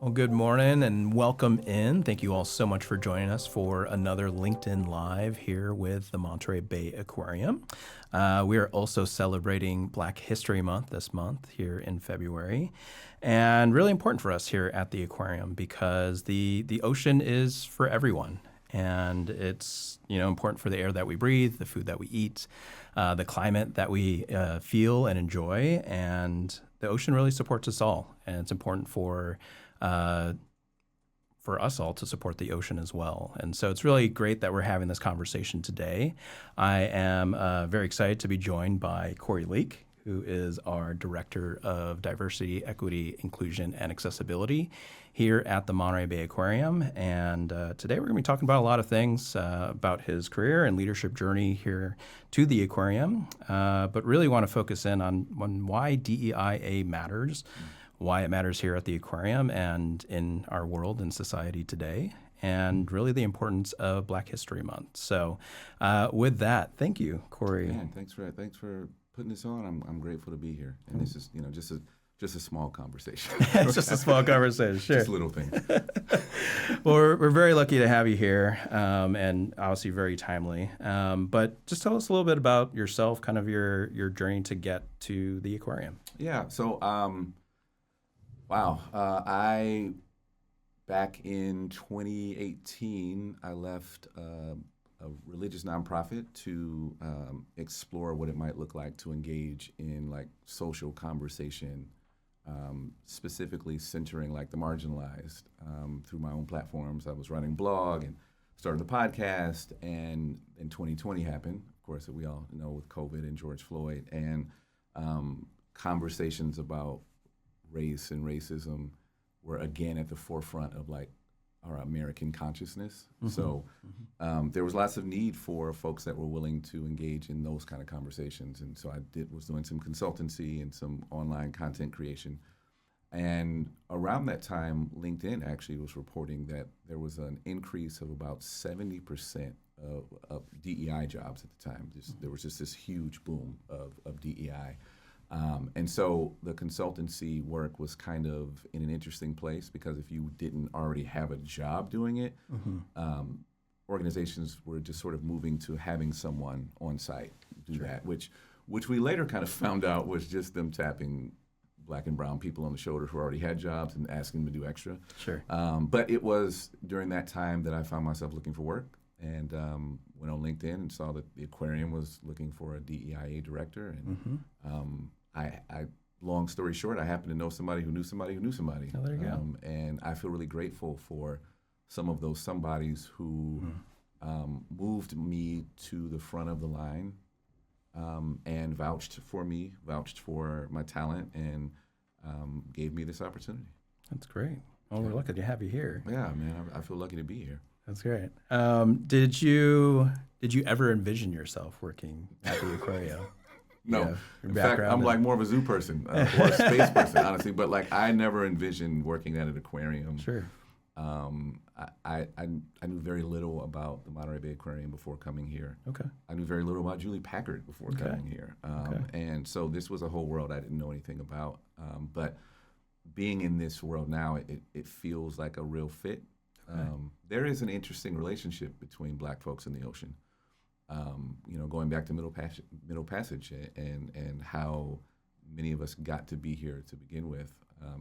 Well, good morning and welcome in. Thank you all so much for joining us for another LinkedIn Live here with the Monterey Bay Aquarium. We are also celebrating Black History Month this month here in February, and really important for us here at the aquarium because the ocean is for everyone. And it's important for the air that we breathe, the food that we eat, the climate that we feel and enjoy, and the ocean really supports us all. And it's important for us all to support the ocean as well. And so it's really great that we're having this conversation today. I am very excited to be joined by Corey Leake, who is our Director of Diversity, Equity, Inclusion, and Accessibility here at the Monterey Bay Aquarium. And today we're going to be talking about a lot of things about his career and leadership journey here to the aquarium, but really want to focus in on why DEIA matters, why it matters here at the aquarium and in our world and society today, and really the importance of Black History Month. So with that, thank you, Corey. Man, thanks for putting this on. I'm grateful to be here. And this is, just a small conversation. It's just a small conversation, sure. Just little things. Well, we're very lucky to have you here, and obviously very timely. But just tell us a little bit about yourself, kind of your journey to get to the aquarium. Yeah, so back in 2018, I left a religious nonprofit to explore what it might look like to engage in like social conversation, specifically centering like the marginalized through my own platforms. I was running a blog and started a podcast, and 2020 happened, of course, that we all know, with COVID and George Floyd, and conversations about race and racism were again at the forefront of like our American consciousness. Mm-hmm. So there was lots of need for folks that were willing to engage in those kind of conversations. And so I was doing some consultancy and some online content creation. And around that time, LinkedIn actually was reporting that there was an increase of about 70% of DEI jobs at the time. There was just this huge boom of DEI. And so the consultancy work was kind of in an interesting place because if you didn't already have a job doing it, organizations were just sort of moving to having someone on site do that, which we later kind of found out was just them tapping Black and brown people on the shoulder who already had jobs and asking them to do extra. Sure. But it was during that time that I found myself looking for work and went on LinkedIn and saw that the aquarium was looking for a DEIA director. And I long story short, I happened to know somebody who knew somebody who knew somebody. Oh, there you go. And I feel really grateful for some of those somebodies who moved me to the front of the line and vouched for me, vouched for my talent, and gave me this opportunity. That's great. Well, we're lucky to have you here. Yeah, man, I feel lucky to be here. That's great. Did you ever envision yourself working at the aquarium? No. In fact, I'm like more of a zoo person or a space person, honestly. But like, I never envisioned working at an aquarium. Sure. I knew very little about the Monterey Bay Aquarium before coming here. Okay. I knew very little about Julie Packard before coming here. And so this was a whole world I didn't know anything about. But being in this world now, it feels like a real fit. Okay. There is an interesting relationship between Black folks and the ocean. Going back to Middle Passage and how many of us got to be here to begin with.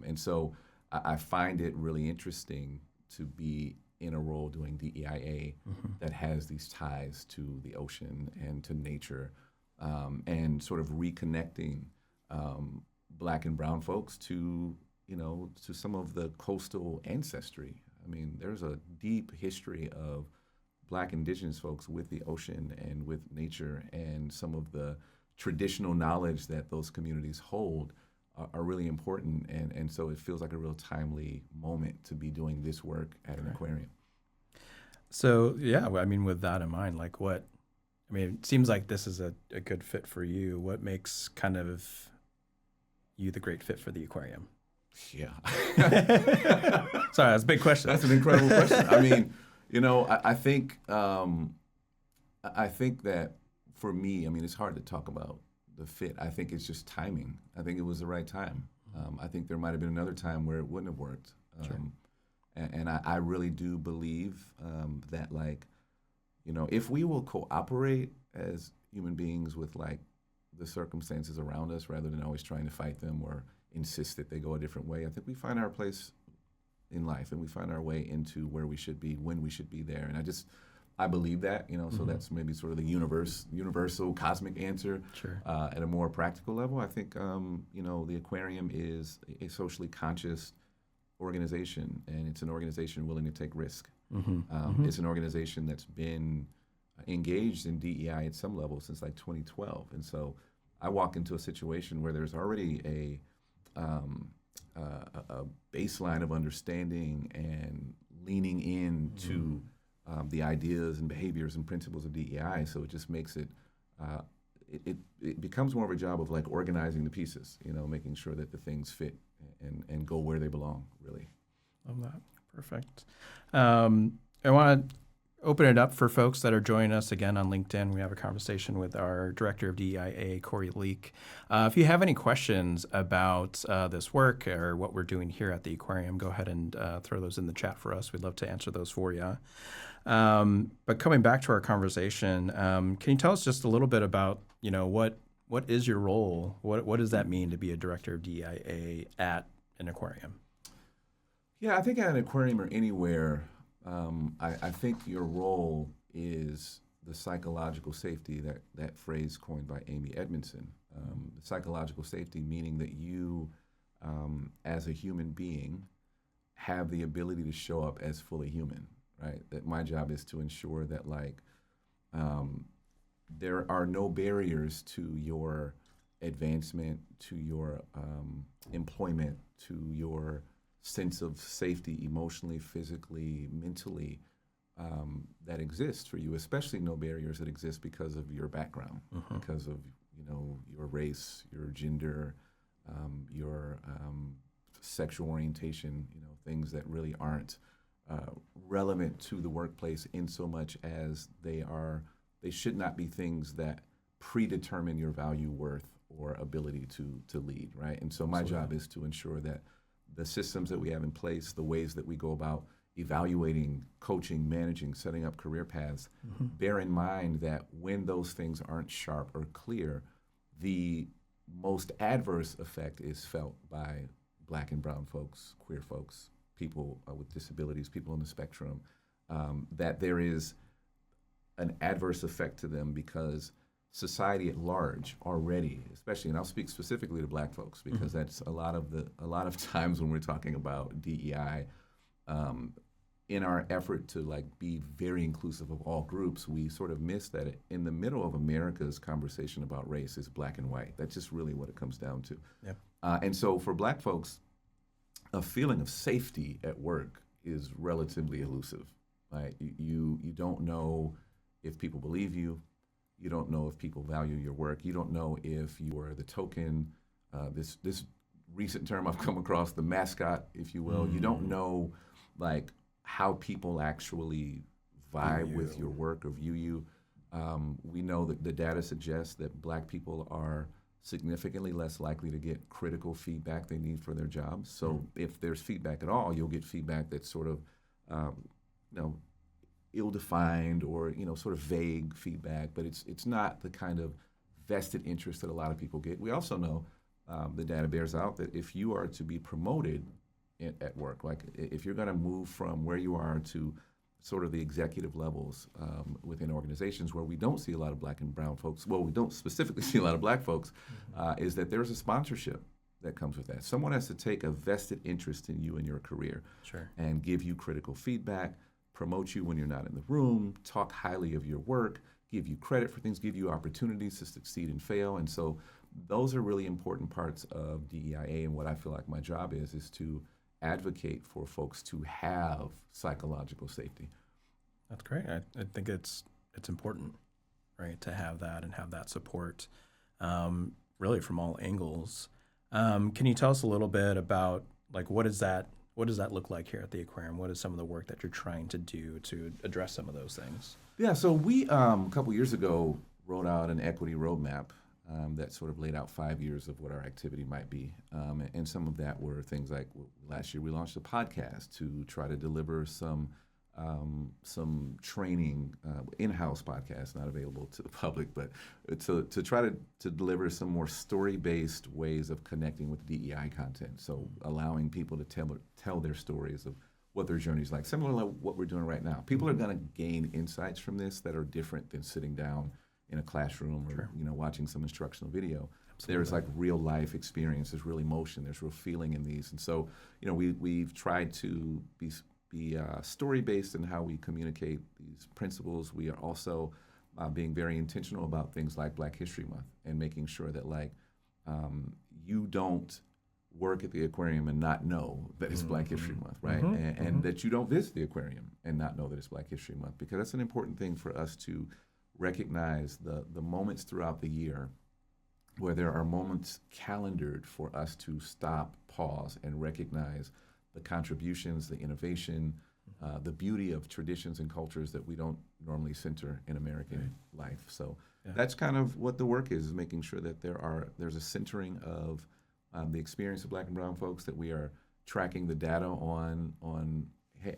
And so I find it really interesting to be in a role doing DEIA that has these ties to the ocean and to nature, and sort of reconnecting Black and brown folks to some of the coastal ancestry. I mean, there's a deep history of Black indigenous folks with the ocean and with nature, and some of the traditional knowledge that those communities hold are really important. And so it feels like a real timely moment to be doing this work at an aquarium. So, yeah, I mean, with that in mind, it seems like this is a good fit for you. What makes kind of you the great fit for the aquarium? Yeah. Sorry, that's a big question. That's an incredible question. I mean, I think that for me, I mean, it's hard to talk about the fit. I think it's just timing. I think it was the right time. I think there might have been another time where it wouldn't have worked. Sure. And I really do believe that, like, if we will cooperate as human beings with like the circumstances around us, rather than always trying to fight them or insist that they go a different way, I think we find our place in life and we find our way into where we should be when we should be there. And I believe that, so that's maybe sort of the universal cosmic answer. Sure. At a more practical level, I think, the aquarium is a socially conscious organization, and it's an organization willing to take risk. It's an organization that's been engaged in DEI at some level since like 2012. And so I walk into a situation where there's already a baseline of understanding and leaning into the ideas and behaviors and principles of DEI. So it just makes it becomes more of a job of like organizing the pieces, making sure that the things fit and go where they belong, really. Love that. Perfect. I want to open it up for folks that are joining us again on LinkedIn. We have a conversation with our Director of DEIA, Corey Leak. If you have any questions about this work or what we're doing here at the aquarium, go ahead and throw those in the chat for us. We'd love to answer those for you. But coming back to our conversation, can you tell us just a little bit about, what is your role? What does that mean to be a Director of DEIA at an aquarium? Yeah, I think at an aquarium or anywhere, I think your role is the psychological safety, that phrase coined by Amy Edmondson. The psychological safety meaning that you, as a human being, have the ability to show up as fully human, right? That my job is to ensure that, like, there are no barriers to your advancement, to your employment, to your sense of safety emotionally, physically, mentally, that exists for you, especially no barriers that exist because of your background, because of, your race, your gender, your sexual orientation, things that really aren't relevant to the workplace in so much as they should not be things that predetermine your value, worth, or ability to lead, right? And so my job is to ensure that the systems that we have in place, the ways that we go about evaluating, coaching, managing, setting up career paths, bear in mind that when those things aren't sharp or clear, the most adverse effect is felt by Black and brown folks, queer folks, people with disabilities, people on the spectrum, that there is an adverse effect to them because society at large already, especially, and I'll speak specifically to Black folks because that's a lot of times when we're talking about DEI, in our effort to like be very inclusive of all groups, we sort of miss that in the middle of America's conversation about race is Black and white. That's just really what it comes down to. Yep. And so for Black folks, a feeling of safety at work is relatively elusive. Right? You don't know if people believe you. You don't know if people value your work. You don't know if you are the token, this recent term I've come across, the mascot, if you will. You don't know like how people actually vibe with your work or view you. We know that the data suggests that Black people are significantly less likely to get critical feedback they need for their jobs. So if there's feedback at all, you'll get feedback that's sort of, ill-defined or sort of vague feedback, but it's not the kind of vested interest that a lot of people get. We also know the data bears out that if you are to be promoted at work, like if you're going to move from where you are to sort of the executive levels within organizations where we don't see a lot of Black and brown folks, well, we don't specifically see a lot of Black folks, is that there's a sponsorship that comes with that. Someone has to take a vested interest in you and your career and give you critical feedback, promote you when you're not in the room, talk highly of your work, give you credit for things, give you opportunities to succeed and fail. And so those are really important parts of DEIA, and what I feel like my job is to advocate for folks to have psychological safety. That's great. I think it's important, right, to have that and have that support, really from all angles. Can you tell us a little bit about like what does that look like here at the aquarium? What is some of the work that you're trying to do to address some of those things? Yeah, so we a couple years ago wrote out an equity roadmap that sort of laid out 5 years of what our activity might be. And some of that were things like last year we launched a podcast to try to deliver some training, in-house podcast, not available to the public, but to try to deliver some more story-based ways of connecting with DEI content. So allowing people to tell their stories of what their journey is like, similar to what we're doing right now. People are going to gain insights from this that are different than sitting down in a classroom or watching some instructional video. Absolutely. There's like real life experience, there's real emotion, there's real feeling in these. And so, we've tried to be story-based in how we communicate these principles. We are also being very intentional about things like Black History Month and making sure that you don't work at the aquarium and not know that it's Black History Month, right? And that you don't visit the aquarium and not know that it's Black History Month, because that's an important thing for us to recognize the moments throughout the year where there are moments calendared for us to stop, pause, and recognize the contributions, the innovation, the beauty of traditions and cultures that we don't normally center in American life. So that's kind of what the work is making sure that there's a centering of the experience of Black and brown folks, that we are tracking the data on hey,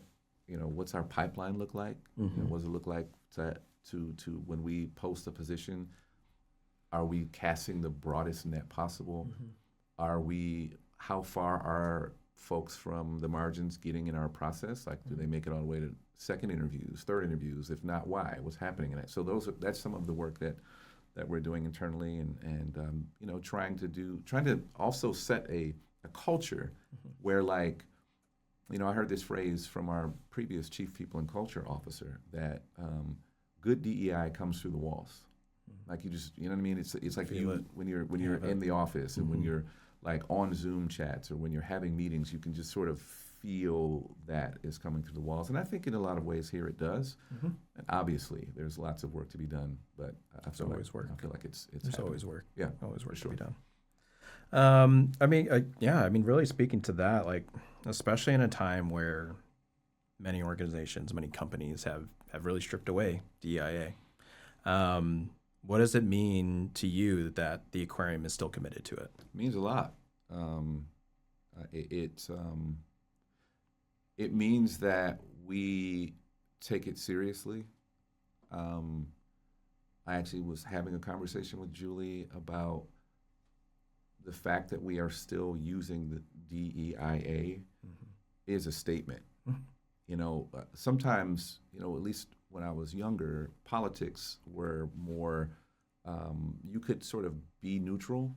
what's our pipeline look like? What does it look like to when we post a position? Are we casting the broadest net possible? How far are folks from the margins getting in our process? Like, do they make it all the way to second interviews, third interviews? If not, why? What's happening in it? So that's some of the work that we're doing internally, and trying to also set a culture where, I heard this phrase from our previous chief people and culture officer that good DEI comes through the walls. Like, you just, you know what I mean? It's like when you're in the office and when you're like on Zoom chats or when you're having meetings, you can just sort of feel that is coming through the walls. And I think in a lot of ways here it does. And obviously there's lots of work to be done, but I feel like it's there's always work. Yeah, always work to sure. be done. Really speaking to that, like, especially in a time where many organizations, many companies have really stripped away DEIA. What does it mean to you that the aquarium is still committed to it? It means a lot. It means that we take it seriously. I actually was having a conversation with Julie about the fact that we are still using the DEIA is a statement. Sometimes, at least when I was younger, politics were more, you could sort of be neutral.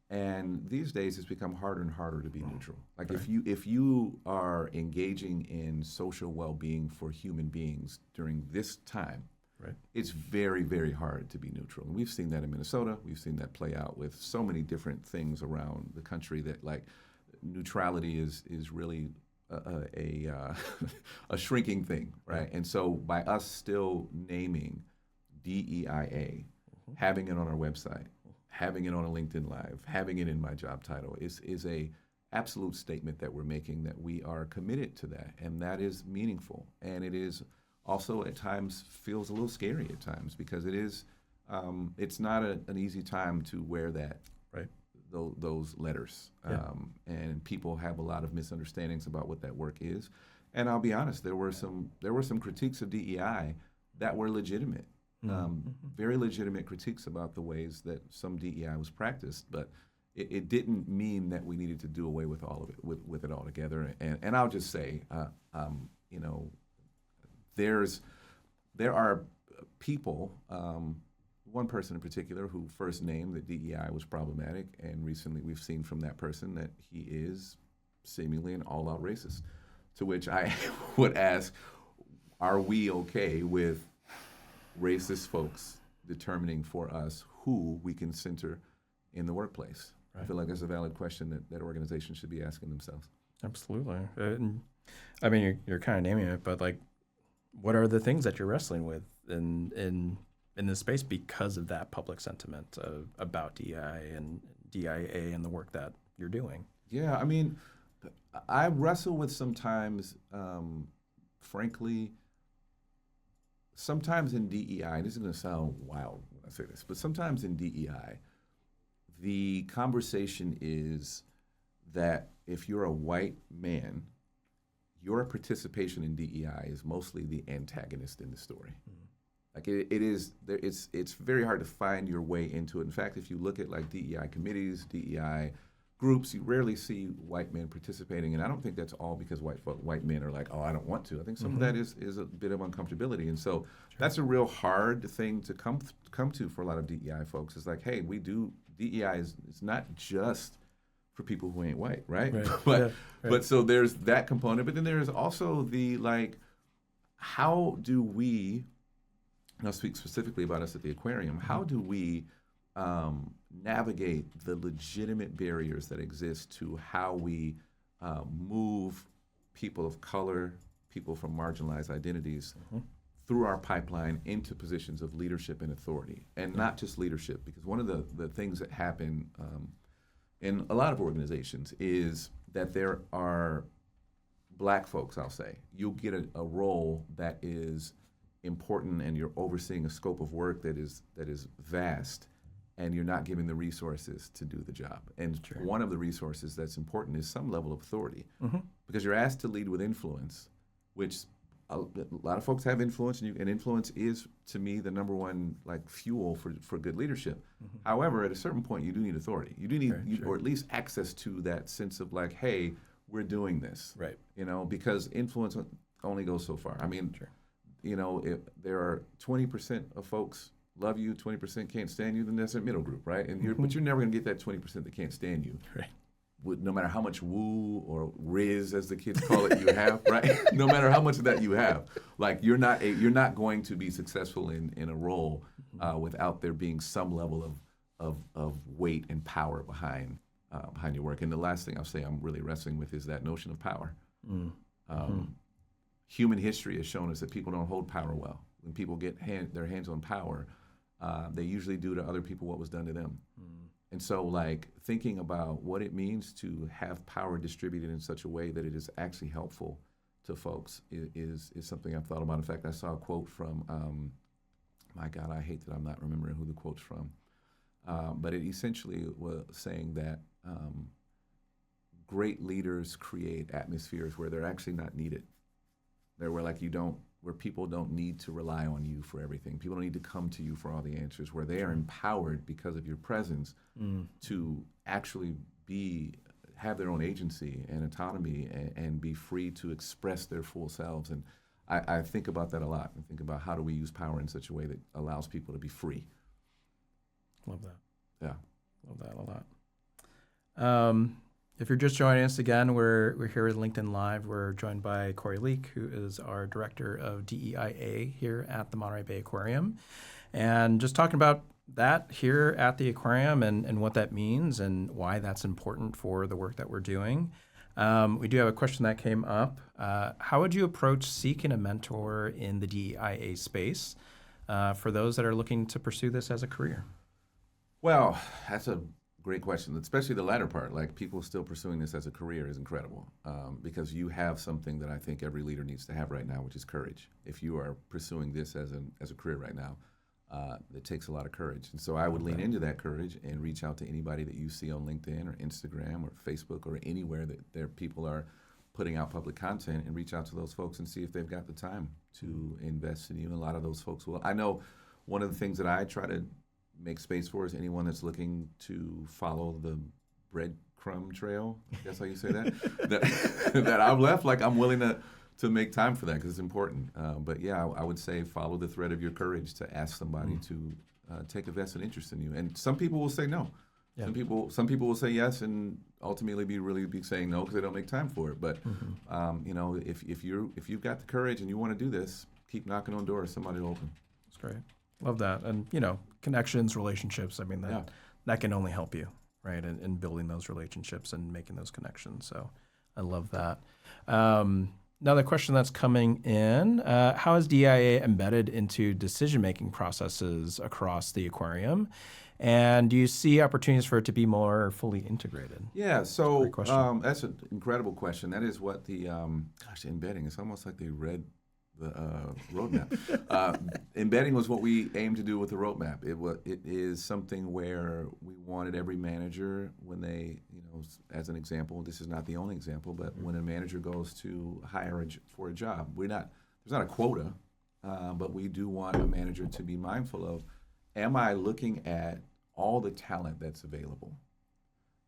And these days, it's become harder and harder to be neutral. Like, if you are engaging in social well-being for human beings during this time, it's very, very hard to be neutral. And we've seen that in Minnesota. We've seen that play out with so many different things around the country, that neutrality is really a shrinking thing, right? And so by us still naming DEIA, having it on our website, having it on a LinkedIn Live, having it in my job title is a absolute statement that we're making, that we are committed to that, and that is meaningful. And it is also at times feels a little scary at times, because it is it's not an easy time to wear that those letters, and people have a lot of misunderstandings about what that work is. And I'll be honest, there were some critiques of DEI that were legitimate. Very legitimate critiques about the ways that some DEI was practiced, but it didn't mean that we needed to do away with all of it, with it all together. And I'll just say, there are people, one person in particular, who first named that DEI was problematic, and recently we've seen from that person that he is seemingly an all-out racist. To which I would ask, are we okay with racist folks determining for us who we can center in the workplace? I feel like that's a valid question that organizations should be asking themselves. Absolutely. I mean, you're kind of naming it, but what are the things that you're wrestling with in this space because of that public sentiment about DEI and DIA and the work that you're doing? Yeah, I mean, I wrestle with sometimes, frankly, sometimes in DEI, this is going to sound wild when I say this, but sometimes in DEI, the conversation is that if you're a white man, your participation in DEI is mostly the antagonist in the story. Like it's very hard to find your way into it. In fact, if you look at like DEI committees, DEI groups, you rarely see white men participating, and I don't think that's all because white men are like, oh, I don't want to. I think some of that is a bit of uncomfortability, and so that's a real hard thing to come to for a lot of DEI folks. It's like, hey, DEI is not just for people who ain't white, right? But so there's that component, but then there's also the like, how do we? And I'll speak specifically about us at the aquarium. How do we navigate the legitimate barriers that exist to how we move people of color, people from marginalized identities through our pipeline into positions of leadership and authority, and not just leadership, because one of the things that happen in a lot of organizations is that there are black folks, I'll say. You'll get a role that is important and you're overseeing a scope of work that is vast, and you're not giving the resources to do the job. And one of the resources that's important is some level of authority, because you're asked to lead with influence, which a lot of folks have influence, and influence is, to me, the number one like fuel for good leadership. However, at a certain point, you do need authority. You do need, or at least access to that sense of like, hey, we're doing this, right? You know, because influence only goes so far. I mean, you know, if there are 20% of folks love you, 20% can't stand you, then that's a middle group, right? And but you're never going to get that 20% that can't stand you, right? No matter how much woo or riz, as the kids call it, you have, right? No matter how much of that you have, like you're not going to be successful in a role without there being some level of weight and power behind your work. And the last thing I'll say I'm really wrestling with is that notion of power. Human history has shown us that people don't hold power well. When people get their hands on power, they usually do to other people what was done to them. And so, like, thinking about what it means to have power distributed in such a way that it is actually helpful to folks is something I've thought about. In fact, I saw a quote from, my God, I hate that I'm not remembering who the quote's from, but it essentially was saying that great leaders create atmospheres where they're actually not needed. They're where people don't need to rely on you for everything. People don't need to come to you for all the answers, where they are empowered because of your presence to actually have their own agency and autonomy and be free to express their full selves. And I think about that a lot. I think about how do we use power in such a way that allows people to be free. Love that. Yeah. Love that a lot. If you're just joining us again, we're here with LinkedIn Live. We're joined by Corey Leek, who is our director of DEIA here at the Monterey Bay Aquarium, and just talking about that here at the aquarium and what that means and why that's important for the work that we're doing. We do have a question that came up. How would you approach seeking a mentor in the DEIA space for those that are looking to pursue this as a career? Well, that's a great question, especially the latter part. Like, people still pursuing this as a career is incredible, because you have something that I think every leader needs to have right now, which is courage. If you are pursuing this as a career right now, it takes a lot of courage. And so I would lean into that courage and reach out to anybody that you see on LinkedIn or Instagram or Facebook or anywhere that their people are putting out public content, and reach out to those folks and see if they've got the time to invest in you. And a lot of those folks will. I know one of the things that I try to make space for is anyone that's looking to follow the breadcrumb trail. That's how you say that? that I've left. Like, I'm willing to make time for that because it's important. But yeah, I would say follow the thread of your courage to ask somebody to take a vested interest in you. And some people will say no. Yeah. Some people will say yes, and ultimately be saying no because they don't make time for it. But you know, if you've got the courage and you want to do this, keep knocking on doors. Somebody will open. That's great. Love that. And, you know, connections, relationships, I mean, that can only help you, right, in building those relationships and making those connections. So I love that. Another question that's coming in, how is DEIA embedded into decision-making processes across the aquarium? And do you see opportunities for it to be more fully integrated? Yeah, so that's an incredible question. That is what the embedding, it's almost like they read the roadmap. Embedding was what we aimed to do with the roadmap. It is something where we wanted every manager, when they, as an example, this is not the only example, but when a manager goes to hire for a job, there's not a quota, but we do want a manager to be mindful of, am I looking at all the talent that's available?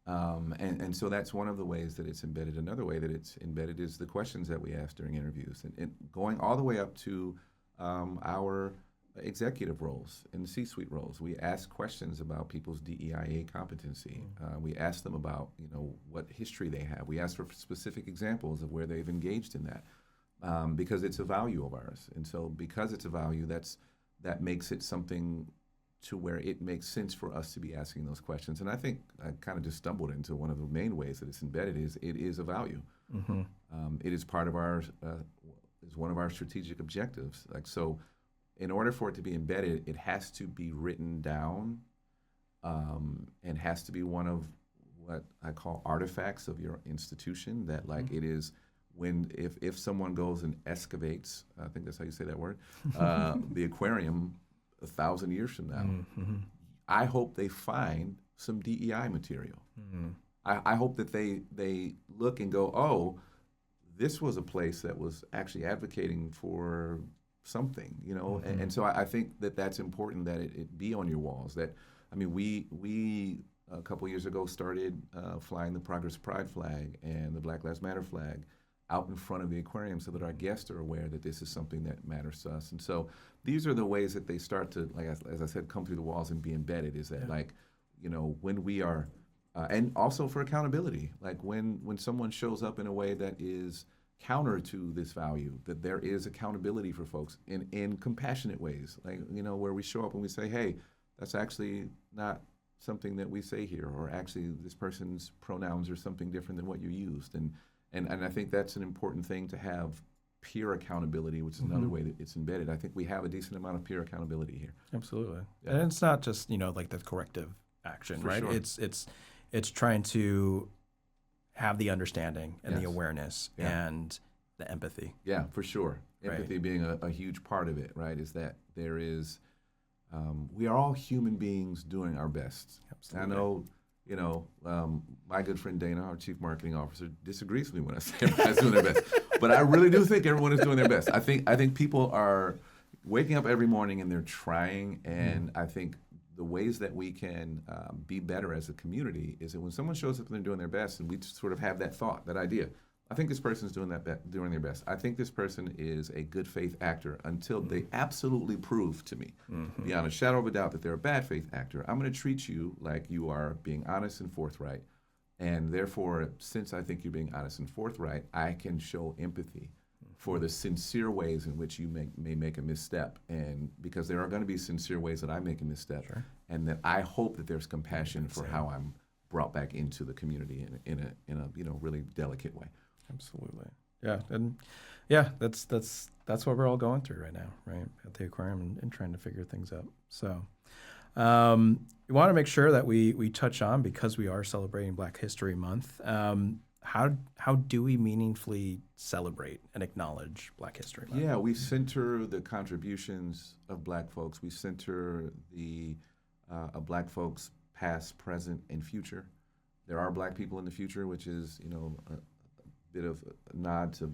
And so that's one of the ways that it's embedded. Another way that it's embedded is the questions that we ask during interviews, and going all the way up to our executive roles and C-suite roles. We ask questions about people's DEIA competency. We ask them about what history they have. We ask for specific examples of where they've engaged in that, because it's a value of ours. And so because it's a value, that makes it something to where it makes sense for us to be asking those questions. And I think I kind of just stumbled into one of the main ways that it's embedded it is a value. Mm-hmm. It is part of is one of our strategic objectives. So in order for it to be embedded, it has to be written down, and has to be one of what I call artifacts of your institution, that it is if someone goes and excavates, I think that's how you say that word, the aquarium 1,000 years from now, mm-hmm. I hope they find some DEI material. Mm-hmm. I hope that they look and go, oh, this was a place that was actually advocating for something, mm-hmm. and so I think that that's important, that it be on your walls. We a couple years ago started flying the Progress Pride flag and the Black Lives Matter flag out in front of the aquarium, so that our guests are aware that this is something that matters to us. And so these are the ways that they start to, as I said, come through the walls and be embedded, is that when we are, and also for accountability, when someone shows up in a way that is counter to this value, that there is accountability for folks in compassionate ways, where we show up and we say, hey, that's actually not something that we say here, or actually this person's pronouns are something different than what you used. And I think that's an important thing, to have peer accountability, which is another way that it's embedded. I think we have a decent amount of peer accountability here. Absolutely. Yeah. And it's not just, the corrective action, right? Sure. It's trying to have the understanding and the awareness and the empathy. Yeah, for sure. Empathy being a huge part of it, right? Is that there is, we are all human beings doing our best. Absolutely. I know, my good friend Dana, our chief marketing officer, disagrees with me when I say everybody's doing their best. But I really do think everyone is doing their best. I think people are waking up every morning and they're trying. And I think the ways that we can be better as a community is that when someone shows up and they're doing their best, and we sort of have that thought, that idea, I think this person's doing doing their best. I think this person is a good faith actor until they absolutely prove to me, beyond a shadow of a doubt, that they're a bad faith actor. I'm going to treat you like you are being honest and forthright. And therefore, since I think you're being honest and forthright, I can show empathy for the sincere ways in which you may make a misstep. And because there are going to be sincere ways that I make a misstep, sure. And that I hope that there's compassion for how I'm brought back into the community in a really delicate way. Absolutely. Yeah. And that's what we're all going through right now, right? At the aquarium and trying to figure things out. So we want to make sure that we touch on, because we are celebrating Black History Month, how do we meaningfully celebrate and acknowledge Black History Month? Yeah, we center the contributions of Black folks. We center the Black folks past, present, and future. There are Black people in the future, which is, a bit of a nod to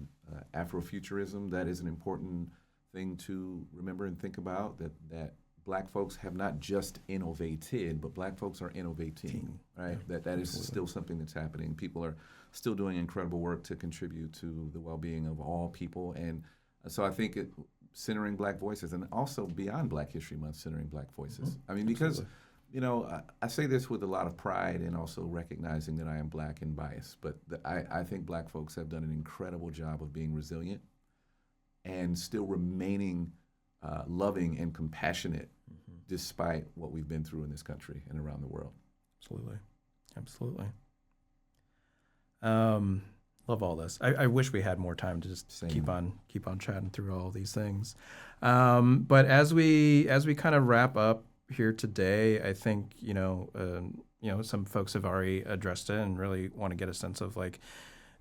Afrofuturism. That is an important thing to remember and think about, that Black folks have not just innovated, but Black folks are innovating, right? Yeah, that is still something that's happening. People are still doing incredible work to contribute to the well-being of all people. And so I think centering Black voices, and also beyond Black History Month, centering Black voices. I mean, because I say this with a lot of pride, and also recognizing that I am Black and biased, but I think Black folks have done an incredible job of being resilient and still remaining loving and compassionate despite what we've been through in this country and around the world. Absolutely. Love all this. I wish we had more time to just keep on chatting through all these things. But as we kind of wrap up here today, I think some folks have already addressed it and really want to get a sense of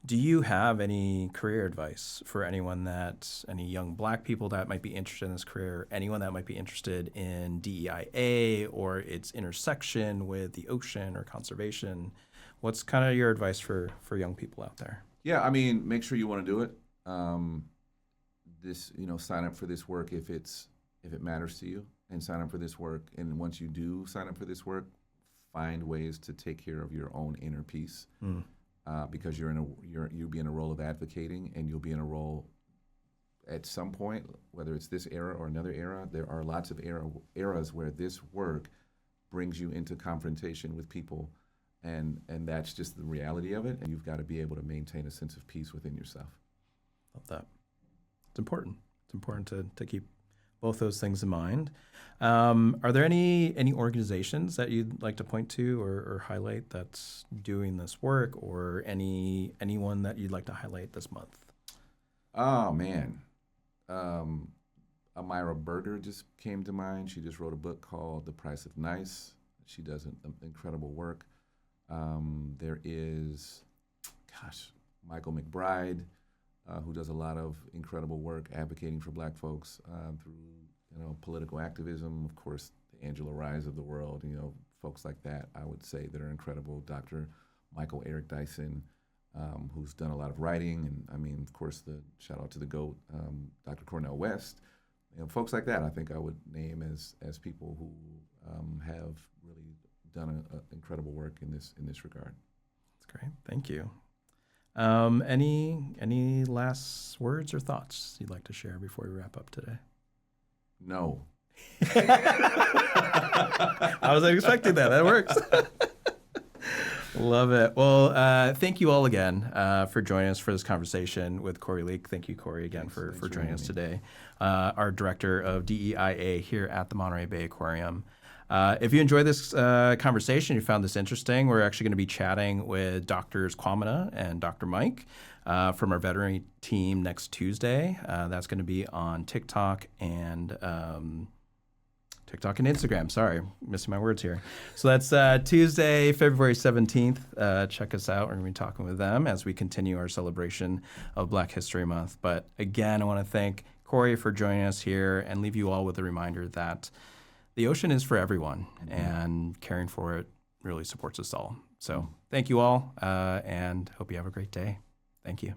Do you have any career advice for any young Black people that might be interested in this career, anyone that might be interested in DEIA or its intersection with the ocean or conservation? What's kind of your advice for young people out there? Yeah, I mean, make sure you want to do it. Sign up for this work if it matters to you, and sign up for this work. And once you do sign up for this work, find ways to take care of your own inner peace. Because you'll be in a role of advocating, and you'll be in a role at some point, whether it's this era or another era. There are lots of eras where this work brings you into confrontation with people, and that's just the reality of it. And you've got to be able to maintain a sense of peace within yourself. Love that. It's important. It's important to keep both those things in mind. Are there any organizations that you'd like to point to or highlight that's doing this work, or anyone that you'd like to highlight this month? Oh man, Amira Berger just came to mind. She just wrote a book called The Price of Nice. She does incredible work. There is, Michael McBride, who does a lot of incredible work advocating for Black folks through political activism. Of course, the Angela Rye's of the world, folks like that, I would say, that are incredible. Dr. Michael Eric Dyson, who's done a lot of writing, and I mean, of course, the shout out to the GOAT, Dr. Cornel West. Folks like that, I think I would name as people who have really done incredible work in this regard. That's great. Thank you. Any last words or thoughts you'd like to share before we wrap up today? No. I wasn't expecting that. That works. Love it. Well, thank you all again for joining us for this conversation with Corey Leak. Thank you, Corey, again for joining us today. Our Director of DEIA here at the Monterey Bay Aquarium. If you enjoyed this conversation, you found this interesting, we're actually going to be chatting with Drs. Kwamina and Dr. Mike from our veterinary team next Tuesday. That's going to be on TikTok and Instagram. Sorry, missing my words here. So that's Tuesday, February 17th. Check us out. We're going to be talking with them as we continue our celebration of Black History Month. But again, I want to thank Corey for joining us here and leave you all with a reminder that the ocean is for everyone, and caring for it really supports us all. So thank you all, and hope you have a great day. Thank you.